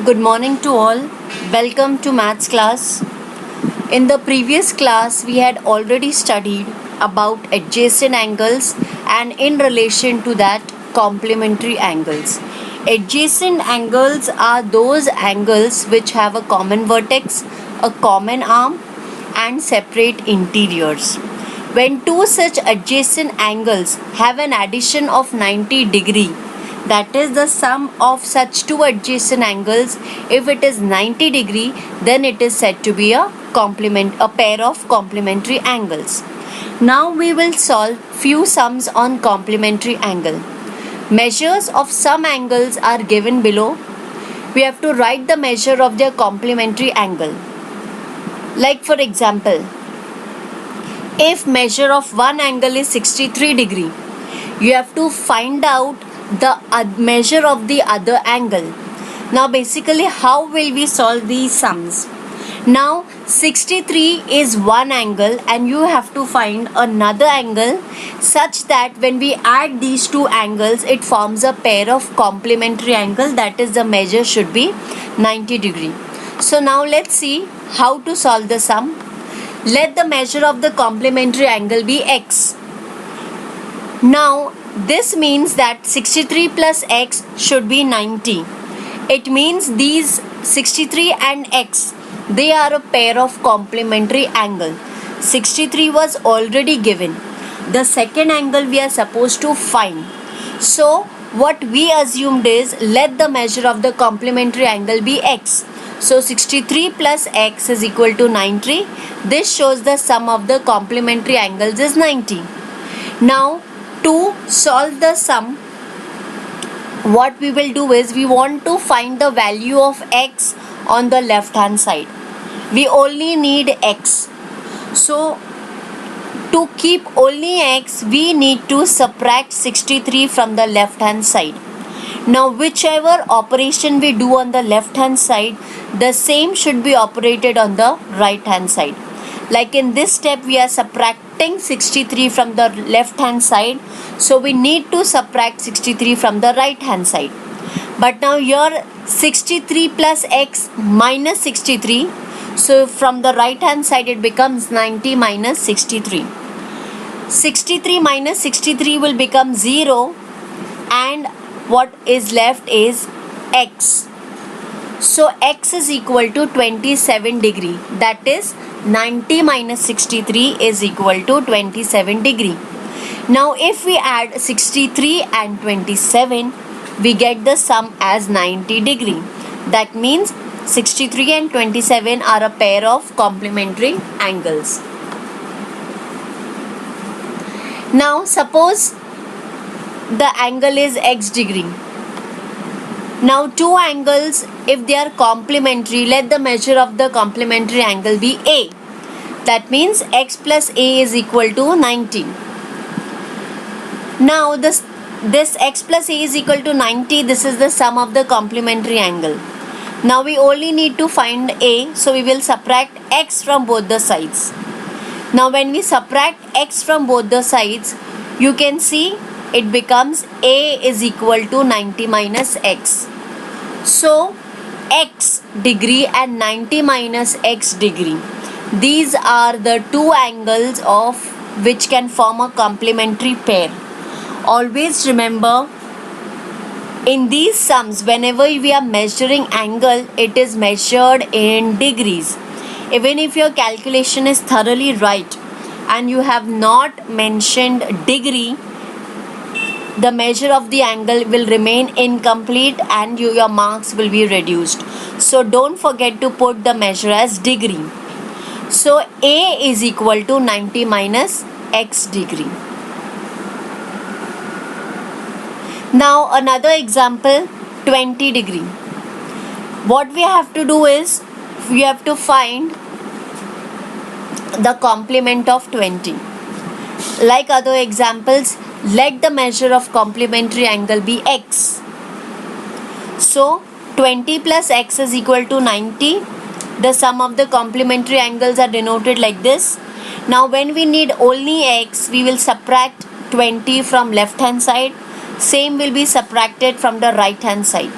Good morning to all. Welcome to maths class. In the previous class, we had already studied about adjacent angles and in relation to that, complementary angles. Adjacent angles are those angles which have a common vertex, a common arm, and separate interiors. When two such adjacent angles have an addition of 90 degree, that is the sum of such two adjacent angles, if it is 90 degree, then it is said to be a pair of complementary angles. Now we will solve few sums on complementary angle. Measures of some angles are given below. We have to write the measure of their complementary angle. Like for example, if measure of one angle is 63 degree, you have to find out the measure of the other angle. Now basically how will we solve these sums? Now 63 is one angle and you have to find another angle such that when we add these two angles it forms a pair of complementary angle, that is the measure should be 90 degree. So now let's see how to solve the sum. Let the measure of the complementary angle be x. Now this means that 63 plus x should be 90. It means these 63 and x, they are a pair of complementary angle. 63 was already given. The second angle we are supposed to find. So what we assumed is let the measure of the complementary angle be x. So 63 plus x is equal to 90. This shows the sum of the complementary angles is 90. Now to solve the sum, what we will do is we want to find the value of x on the left hand side. We only need x. So to keep only x, we need to subtract 63 from the left hand side. Now whichever operation we do on the left hand side, the same should be operated on the right hand side. Like in this step we are subtracting 63 from the left hand side, so we need to subtract 63 from the right hand side. But now here 63 plus x minus 63, so from the right hand side it becomes 90 minus 63. 63 minus 63 will become 0 and what is left is x. So x is equal to 27 degree, that is 90 minus 63 is equal to 27 degree. Now if we add 63 and 27, we get the sum as 90 degree. That means 63 and 27 are a pair of complementary angles. Now suppose the angle is x degree. Now two angles, if they are complementary, let the measure of the complementary angle be a. That means x plus a is equal to 90. Now this x plus a is equal to 90, this is the sum of the complementary angle. Now we only need to find a, so we will subtract x from both the sides. Now when we subtract x from both the sides, you can see it becomes a is equal to 90 minus x. So x degree and 90 minus x degree, these are the two angles of which can form a complementary pair. Always remember, in these sums whenever we are measuring angle, it is measured in degrees. Even if your calculation is thoroughly right and you have not mentioned degree, the measure of the angle will remain incomplete and your marks will be reduced. So don't forget to put the measure as degree. So a is equal to 90 minus x degree. Now another example, 20 degree. What we have to do is we have to find the complement of 20. Like other examples, let the measure of complementary angle be x. So 20 plus x is equal to 90. The sum of the complementary angles are denoted like this. Now when we need only x, we will subtract 20 from left hand side. Same will be subtracted from the right hand side.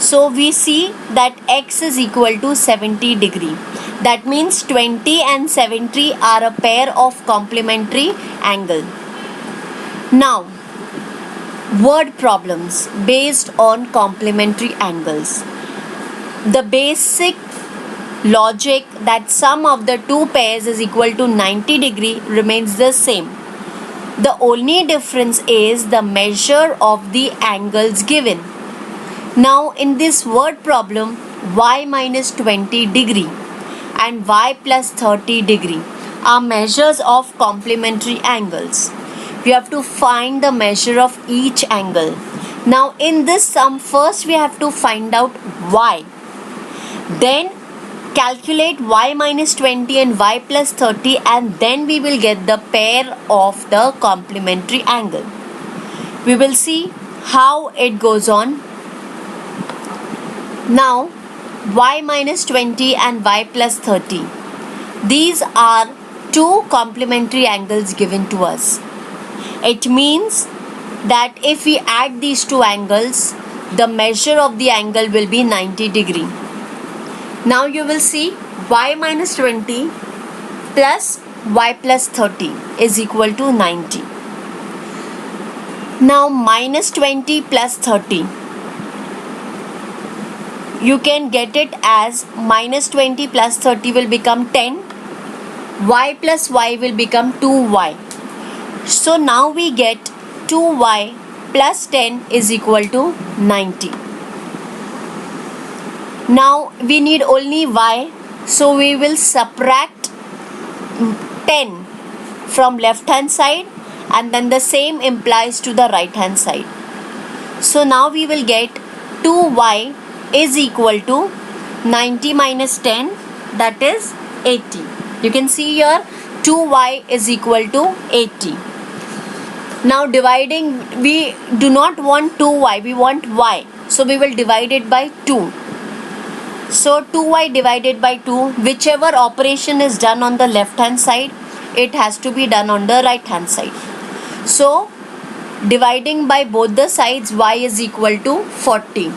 So we see that x is equal to 70 degree. That means 20 and 70 are a pair of complementary angle. Now, word problems based on complementary angles. The basic logic that sum of the two pairs is equal to 90 degree remains the same. The only difference is the measure of the angles given. Now in this word problem, y minus 20 degree and y plus 30 degree are measures of complementary angles. We have to find the measure of each angle. Now in this sum, first we have to find out y. Then calculate y minus 20 and y plus 30, and then we will get the pair of the complementary angle. We will see how it goes on. Now y minus 20 and y plus 30. These are two complementary angles given to us. It means that if we add these two angles, the measure of the angle will be 90 degree. Now you will see y minus 20 plus y plus 30 is equal to 90. Now minus 20 plus 30. You can get it as minus 20 plus 30 will become 10. Y plus y will become 2y. So now we get 2y plus 10 is equal to 90. Now we need only y, so we will subtract 10 from left hand side, and then the same implies to the right hand side. So now we will get 2y is equal to 90 minus 10, that is 80. You can see here 2y is equal to 80. Now dividing, we do not want 2y, we want y. So we will divide it by 2. So 2y divided by 2, whichever operation is done on the left hand side, it has to be done on the right hand side. So dividing by both the sides, y is equal to 40.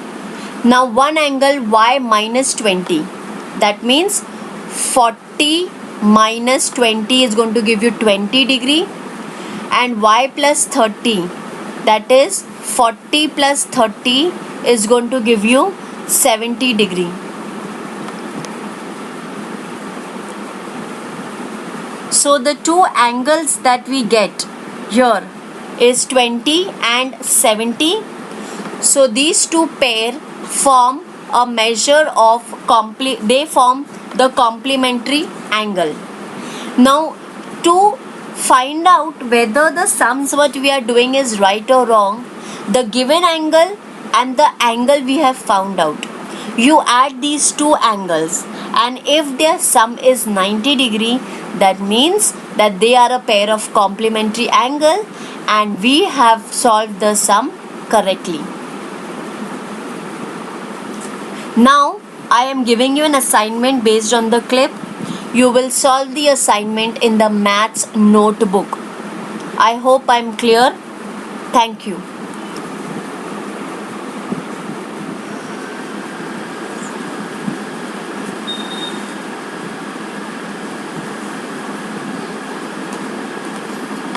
Now one angle y minus 20. That means 40 minus 20 is going to give you 20 degree. And y plus 30, that is 40 plus 30 is going to give you 70 degree. So the two angles that we get here is 20 and 70. So these two pair form a measure of they form the complementary angle. Now to find out whether the sums what we are doing is right or wrong, the given angle and the angle we have found out, you add these two angles, and if their sum is 90 degree, that means that they are a pair of complementary angle, and we have solved the sum correctly. Now I am giving you an assignment based on the clip. You will solve the assignment in the maths notebook. I hope I am clear. Thank you.